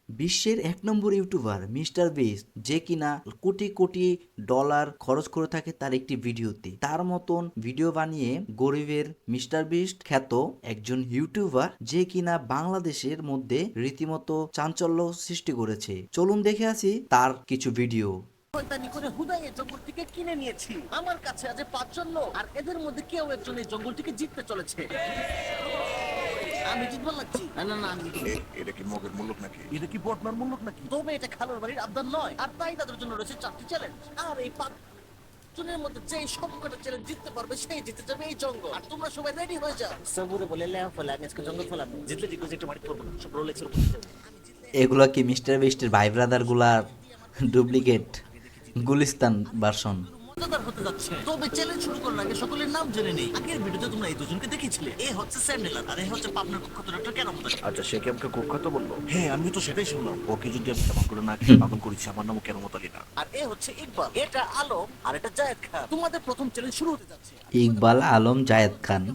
বিশ্বের ১ নম্বর YouTuber mister beast যে কিনা কোটি কোটি ডলার খরচ করে থাকে তার একটি ভিডিওতে, তার মতন ভিডিও বানিয়ে গরিবের মিস্টার বিস্ট খ্যাত একজন ইউটিউবার যে কিনা বাংলাদেশের মধ্যে রীতিমতো চাঞ্চল্য সৃষ্টি করেছে। চলুন দেখে আসি তার কিছু ভিডিও। শয়তানি করে হুদাই এই জঙ্গলটিকে কিনে নিয়েছি। আমার কাছে আছে ৫ জন লোক, আর এদের মধ্যে কেউ একজন এই জঙ্গলটিকে জিততে চলেছে। আমি জিতবার লাগছি। না না না, আমি জিতবো। এটা কি মগের মুলুক নাকি? এটা কি বটমার মূল্য নাকি? তবে এটা খালুর বাড়ির আবদার নয়, আর তাই তাদের জন্য রয়েছে ৪টি চ্যালেঞ্জ। আর এই ৫ জনের মধ্যে যে সবকটা চ্যালেঞ্জ জিততে পারবে সেই জিতে যাবে এই জঙ্গল। আর তোমরা সবাই রেডি হয়ে যাও। সবুরে বলে লেয়া ফলে আমি আজকে জঙ্গল ফলাবো। জিতলে জিতলে একটু বাড়ি করবো না, সব রোলেক্সের উপর যাবো। এগুলা কি মিস্টার বিস্টের ভাই ব্রাদার গুলার ডুপ্লিকেট গুলিস্তান ভার্সন? মজাদার হতে যাচ্ছে। তবে চ্যালেঞ্জ শুরু করার আগে সকলের নাম জেনে নেই। আগের ভিডিওতে তোমরা এই দুজনকে দেখেছিলে। এ হচ্ছে স্যান্ডেলার আর এ হচ্ছে পাবনার কুখ্যাত ডক্টর কেরামত। আচ্ছা, সে কি আমাকে কুখ্যাত বললো? হ্যাঁ, আমি তো সেটাই শুনলাম। ওকে যদি আমি ক্ষমা করে না খেয়ে পাগল করেছি, আমার নামও কেরামত আলী না। আর এ হচ্ছে ইকবাল, এটা আলম, আর এটা জায়েদ খান। তোমাদের প্রথম চ্যালেঞ্জ শুরু হতে যাচ্ছে। ইকবাল আলম জায়েদ খান।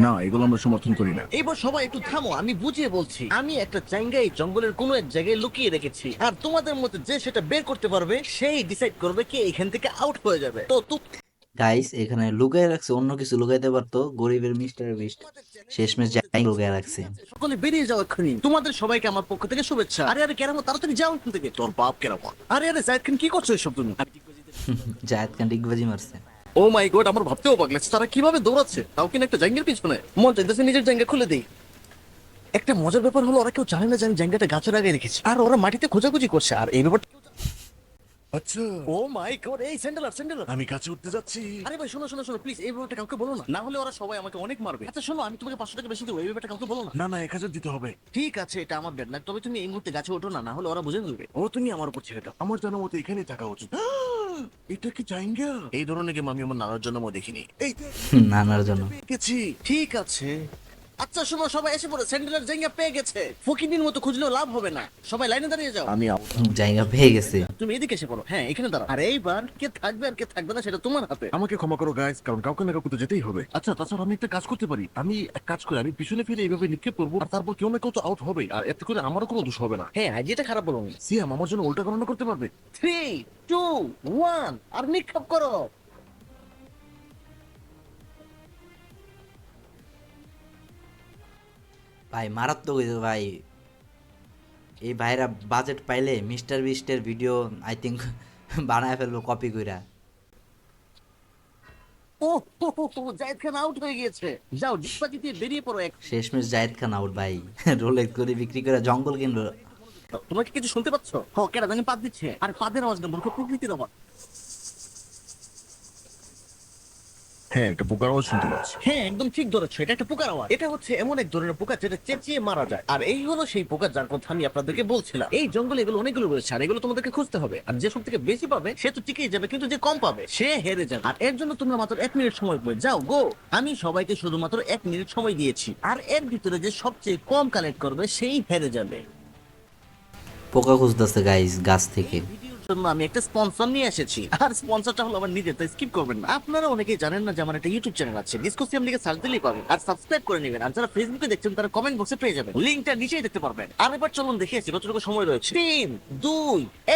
না, এগুলো আমরা সমর্থন করি না। এইবার সবাই একটু থামো, আমি বুঝিয়ে বলছি। আমি একটা জায়গায় জঙ্গলের কোনো এক জায়গায় লুকিয়ে রেখেছি, আর তোমাদের মধ্যে যে সেটা বের করতে পারবে সেই ডিসাইড করবে কে এখান থেকে আউট হয়ে যাবে। তো গাইস এখানে লুকায় রাখছে, অন্য কিছু লুকাইতে পারতো, গরিবের মিস্টার বিস্ট শেষমেশ যাই লুকায় রাখছে। সকলে বেরিয়ে যাও এক্ষুনি। তোমাদের সবাইকে আমার পক্ষ থেকে শুভেচ্ছা। আরে আরে কেরামত, তাড়াতাড়ি যাও এখান থেকে। তোর বাপ কেরামত। আরে আরে জায়েদ খান, কি করছো এসব তুমি? জায়েদ খান ডিগবাজি মারছে। ও মাই গড, আমার ভাবতেও পাক লাগছে তারা কিভাবে দৌড়াচ্ছে, তাও কিনা একটা জায়গার পিছনে। মন চাইতেছে নিজের জায়গা খুলে দেই। একটা মজার ব্যাপার হলো, ওরা কেউ জানে না যে আমি জায়গাটা গাছের আগে রেখেছি, আর ওরা মাটিতে খোঁজাখুঁজি করছে। আর এই ব্যাপারটা আচ্ছা, ও মাই গড, এই স্যান্ডেলার স্যান্ডেলার। আমি কাছে উঠতে যাচ্ছি। আরে ভাই শোনো শোনো শোনো, প্লিজ এই ব্যাপারটা কাউকে বলো না, না হলে ওরা সবাই আমাকে অনেক মারবে। আচ্ছা শোনো, আমি তোমাকে ৫০০ টাকা বেশি দেবো, এই ব্যাপারটা কাউকে বলো না। না না, ১,০০০ দিতে হবে। ঠিক আছে, এটা আমার ব্যাড লাক। তবে তুমি এই মুহূর্তে গাছে ওঠো না, না হলে ওরা বুঝে ফেলবে। ও, তুমি আমার উপর ছেড়ে দাও। আমার জানার মতো এখানেই থাকা উচিত। এটা কি জাইঙ্গা? এই ধরনের গেম আমি আমার নানার জন্মও দেখিনি। এই নানার জন্য গেছি। ঠিক আছে। আচ্ছা শোনো, সবাই এসে পড়ো। স্যান্ডেলার জায়গা পেয়ে গেছে। ফকিনির মতো খুঁজলেও লাভ হবে না, সবাই লাইনে দাঁড়িয়ে যাও। আমি জায়গা পেয়ে গেছে। তুমি এদিকে এসে পড়ো। হ্যাঁ, এখানে দাঁড়াও। আর এইবার কে থাকবে আর কে থাকবে না সেটা তোমার হাতে। আমাকে ক্ষমা করো গাইস, কারণ কাউকে না কাউকে তো যেতেই হবে। আচ্ছা, তাছাড়া আমি একটা কাজ করতে পারি। আমি এক কাজ করি, আমি পিছনে ফিরে এইভাবে নিক্ষেপ করবো, আর তারপর কেউ না কেউ তো আউট হবে, আর এতে করে আমারও কোনো দোষ হবে না। হ্যাঁ, আইডিয়াটা খারাপ বলোনি। সিয়াম আমার জন্য উল্টা গণনা করতে পারবে? 3, 2, 1 আর নিক্ষেপ করো। ভাই মারাত্মক হয়েছে ভাই। এই ভাইরা বাজেট পাইলে মিস্টার বিস্টের ভিডিও আই থিঙ্ক বানায় ফেলবো কপি কইরা। ও হো, হো, হো, জায়েদ খান আউট হয়ে গিয়েছে। যাও ডিসপাজি দিয়ে বেরিয়ে পড়ো। শেষমেশ জায়েদ খান আউট ভাই। রোলেক্স করে বিক্রি করে জঙ্গল কিনলো। তোমরা কি কিছু শুনতে পাচ্ছ? হ, কেডা জানি পাদ দিচ্ছে। আর পাদের আওয়াজ না, মূর্খ প্রকৃতির আওয়াজ। হ্যাঁ, একটা পোকার আওয়াজ শুনতে পাচ্ছি। হ্যাঁ, একদম ঠিক ধরেছো, এটা একটা পোকার আওয়াজ। এটা হচ্ছে এমন এক ধরনের পোকা যেটা চেঁচিয়ে মারা যায়। আর এই হলো সেই পোকা যার কথা আমি আপনাদেরকে বলছিলাম। এই জঙ্গলে এগুলো অনেকগুলো রয়েছে, আর এগুলো তোমাদেরকে খুঁজতে হবে। আর যে সব থেকে বেশি পাবে সে তো টিকেই যাবে, কিন্তু যে কম পাবে সে হেরে যাবে। আর এর জন্য তোমরা মাত্র 1 মিনিট সময় পাবে। যাও গো। আমি সবাইকে শুধুমাত্র 1 মিনিট সময় দিয়েছি, আর এর ভিতরে যে সবচেয়ে কম কালেক্ট করবে সেই হেরে যাবে। পোকা খুঁজতেছে গাইস গাছ থেকে। ভিডিওর জন্য আমি একটা স্পন্সর নিয়ে এসেছি, আর স্পন্সরটা হলো আমার নিজের, তাই স্কিপ করবেন না। আপনারা অনেকেই জানেন না যে আমার একটা ইউটিউব চ্যানেল আছে। ডিসকোসিয়াম লিখে সার্চ দিলেই পাবেন, আর সাবস্ক্রাইব করে নেবেন। আর যারা ফেসবুকে দেখছেন তারা কমেন্ট বক্সে পেয়ে যাবেন, লিংকটা নিচেই দেখতে পারবেন। আর এবার চলুন দেখে আসি কতটুকু সময় রয়েছে। 3, 2,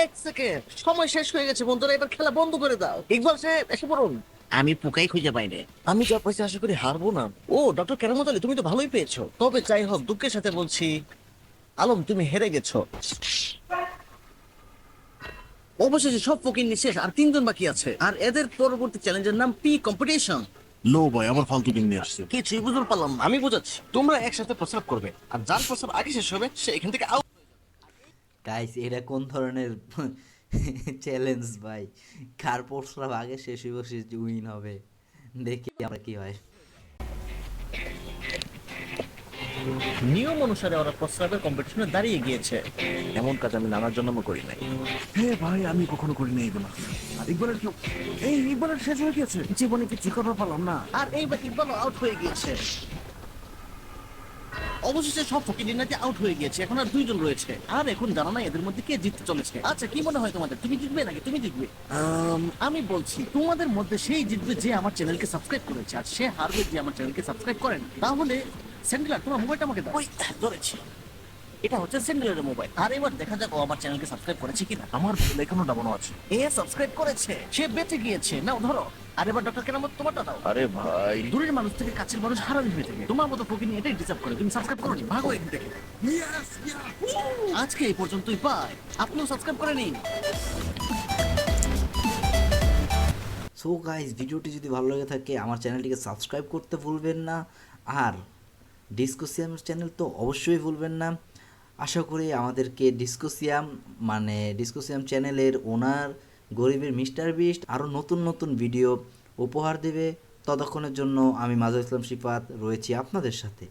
1 সেকেন্ড। সময় শেষ হয়ে গেছে বন্ধুরা, এবার খেলা বন্ধ করে দাও। ইকবাল সাহেব এসে পড়ুন। আমি পোকাই খুঁজে পাই না। আমি যা পয়সা আশা করি হারবো না। ও ডক্টর কেরামত আলী, তুমি তো ভালোই পেয়েছো। তবে যাই হোক, দুঃখের সাথে বলছি আলম, তুমি হেরে গেছো। অবশেষে সব ফকির শেষ, আর 3 জন বাকি আছে। আর এদের পরবর্তী চ্যালেঞ্জের নাম পি কম্পিটিশন। লো ভাই, আমার ফালতু দিন নিয়ে আসছে। কিছুই বুঝতে পারলাম না, আমি বোঝাচ্ছি। তোমরা একসাথে প্রস্রাব করবে, আর যার প্রস্রাব আগে শেষ হবে সে এখান থেকে আউট। গাইস এটা কোন ধরনের চ্যালেঞ্জ ভাই? কার প্রস্রাব আগে শেষ হইব সে উইন হবে। দেখি আমরা কি হয়। নিয়ম অনুসারে ওরা প্রস্রাবের কম্পিটিশনে দাঁড়িয়ে গিয়েছে। এমন কাজ আমি নানার জন্য করি নাই। হ্যাঁ ভাই, আমি কখনো করি নাই এগুলো। আর ইকবালের কি? এই ইকবালের শেষ হয়ে গেছে। জীবনে কিছু করতে পারলাম না। আর এইবার ইকবাল আউট হয়ে গিয়েছে। অবশেষে সব ফকির নাকি আউট হয়ে গিয়েছে। এখন আর 2 জন রয়েছে, আর এখন জানা নাই এদের মধ্যে কে জিততে চলেছে। আচ্ছা, কি মনে হয় তোমাদের, তুমি জিতবে নাকি তুমি জিতবে? আমি বলছি তোমাদের মধ্যে সেই জিতবে যে আমার চ্যানেলকে সাবস্ক্রাইব করেছে, আর সে হারবে যে আমার চ্যানেলকে সাবস্ক্রাইব করেন। তাহলে স্যান্ডেলার তোমার মোবাইলটা আমাকে দাও। ওই ধরেছি, এটা হচ্ছে স্যান্ডেলারের মোবাইল। আর এবার দেখা যাক ও আমার চ্যানেলকে সাবস্ক্রাইব করেছে কিনা। আমার লেখানো দাবানো আছে। এ সাবস্ক্রাইব করেছে, সে বেঁচে গিয়েছে। নাও ধরো। আর এবার ডক্টর কেরামত তোমারটা দাও। আরে ভাই, দূরের মানুষ থেকে কাছের মানুষ হারামি হয়ে থাকে। তোমার মতো ফকির নিয়ে এটাই ডিসার্ভ করে। তুমি সাবস্ক্রাইব করো নি, ভাগো এখান থেকে। আজকে এই পর্যন্তই পাই। আপনিও সাবস্ক্রাইব করে নিন। সো গাইস, ভিডিওটি যদি ভালো লেগে থাকে আমার চ্যানেলটিকে সাবস্ক্রাইব করতে ভুলবেন না, আর ডিসকোসিয়াম চ্যানেল তো অবশ্যই ভুলবেন না। আশা করি আমাদেরকে ডিসকোসিয়াম চ্যানেলের ওনার গরিবের মিস্টার বিস্ট আরও নতুন নতুন ভিডিও উপহার দেবে। ততক্ষণের জন্য আমি মাজহারুল ইসলাম শিফাত রয়েছি আপনাদের সাথে।